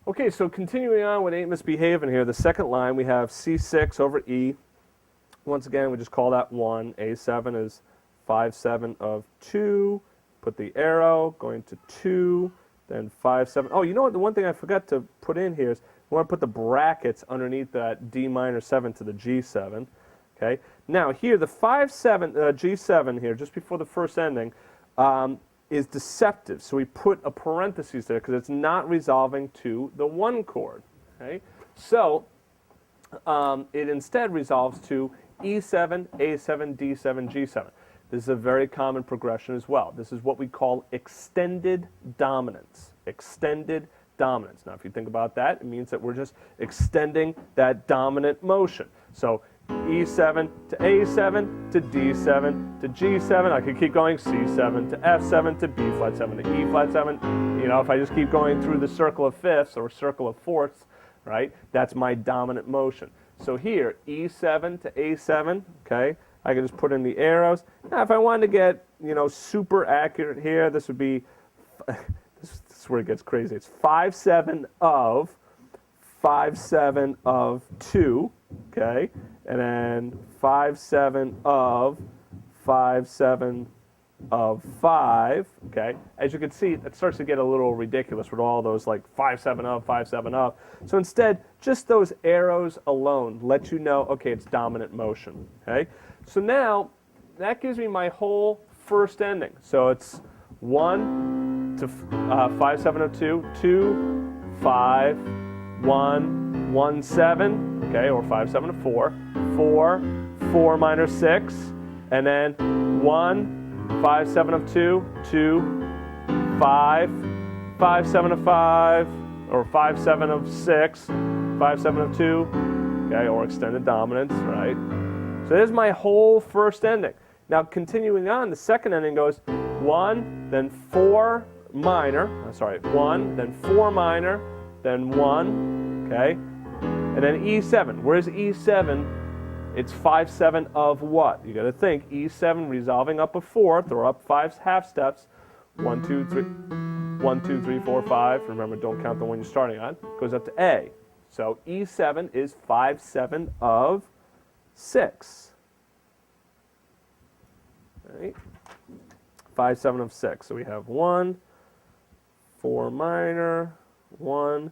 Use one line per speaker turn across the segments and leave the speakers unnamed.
Okay, so continuing on with Ain't Misbehaving here, the second line we have C6 over E. Once again, we just call that 1. A7 is 5/7 of 2. Put the arrow going to 2, then 5/7. Oh, you know what? The one thing I forgot to put in here is we want to put the brackets underneath that D minor 7 to the G7. Okay. Now here, the 5/7 G7 here, just before the first ending, is deceptive. So we put a parenthesis there because it's not resolving to the 1 chord. Okay. So it instead resolves to E7, A7, D7, G7. This is a very common progression as well. This is what we call extended dominance. Extended dominance. Now, if you think about that, it means that we're just extending that dominant motion. So E7 to A7 to D7 to G7. I could keep going. C7 to F7 to B flat 7 to E flat 7. You know, if I just keep going through the circle of fifths or circle of fourths, right, that's my dominant motion. So here, E7 to A7, okay, I can just put in the arrows. Now, if I wanted to get, you know, super accurate here, this would be, this is where it gets crazy. It's 5/7 of 5/7 of 2, okay, and then 5/7 of 5/7 of 5, okay. As you can see, it starts to get a little ridiculous with all those like 5/7 of, 5/7 of. So instead, just those arrows alone let you know, okay, it's dominant motion, okay. So now, that gives me my whole first ending. So it's 1 to 5/7 of 2, 2, 5, 1, 1, 7, okay, or 5/7 of 4, 4, 4 minor 6, and then 1, 5/7 of 2, 2, 5, 5/7 of 5, or 5/7 of 6, 5/7 of 2, okay, or extended dominance, right? So there's my whole first ending. Now continuing on, the second ending goes 1, then 4 minor, 1, then 4 minor, then 1, okay, and then E7. Where's E7? It's 5/7 of what? You got to think E7 resolving up a fourth or up 5 half steps. 1, 2, 3, 1, 2, 3, 4, 5. Remember, don't count the one you're starting on. Goes up to A. So E7 is 5/7 of 6. Right? 5/7 of 6. So we have 1, 4 minor, 1,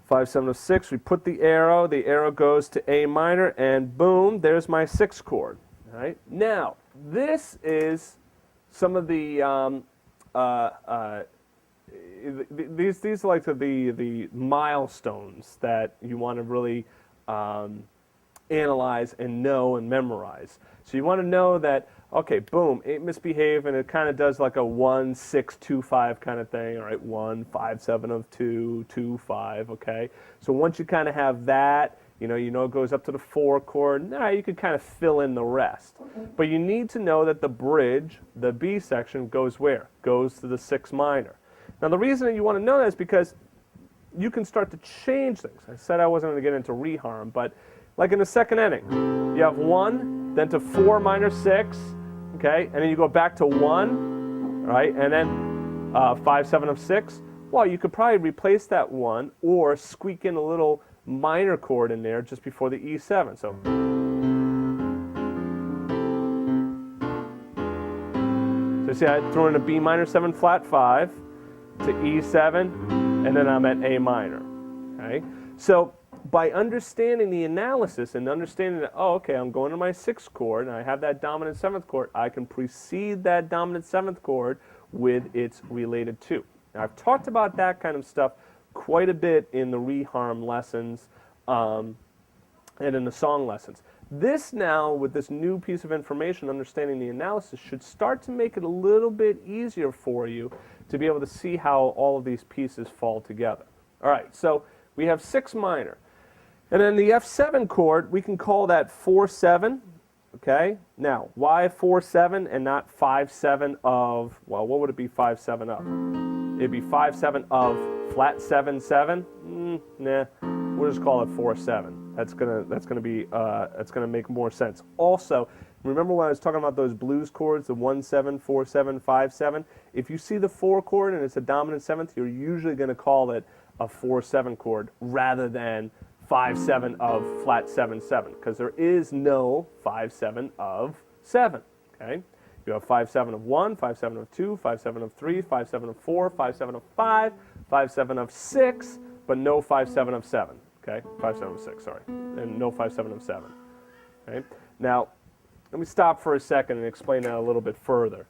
5/7 of 6. We put the arrow goes to A minor, and boom, there's my 6th chord. All right? Now, this is some of the these are like the milestones that you want to really analyze and know and memorize. So you want to know that, okay, boom, Ain't Misbehaving, and it kind of does like a 1, 6, 2, 5 kind of thing, all right, 1, 5/7 of 2, 2, 5, okay? So once you kind of have that, you know it goes up to the 4 chord, now you can kind of fill in the rest. But you need to know that the bridge, the B section, goes where? Goes to the 6 minor. Now the reason that you want to know that is because you can start to change things. I said I wasn't going to get into reharm, but like in the second ending, you have 1, then to 4 minor 6, okay, and then you go back to 1, right, and then 5/7 of 6. Well, you could probably replace that 1 or squeak in a little minor chord in there just before the E7. So you see, I threw in a B minor 7 flat 5 to E7, and then I'm at A minor. Okay, so by understanding the analysis and understanding that, oh, okay, I'm going to my 6th chord and I have that dominant 7th chord, I can precede that dominant 7th chord with its related 2. Now, I've talked about that kind of stuff quite a bit in the reharm lessons and in the song lessons. This now, with this new piece of information, understanding the analysis, should start to make it a little bit easier for you to be able to see how all of these pieces fall together. All right, so we have 6 minor. And then the F7 chord, we can call that 4/7, okay? Now, why 4/7 and not 5/7 of, well, what would it be 5/7 of? It'd be 5/7 of flat 7/7? Nah, we'll just call it 4/7. That's gonna make more sense. Also, remember when I was talking about those blues chords, the 1/7, 4/7, 5/7? If you see the 4 chord and it's a dominant 7th, you're usually going to call it of 4/7 chord rather than 5/7 of flat 7/7, because there is no 5/7 of 7. Okay, you have 5/7 of 1, 5/7 of 2, 5/7 of 3, 5/7 of 4, 5/7 of 5, 5/7 of 6, but no 5/7 of 7. Okay, 5/7 of 6, sorry, and no 5/7 of 7. Okay, now let me stop for a second and explain that a little bit further.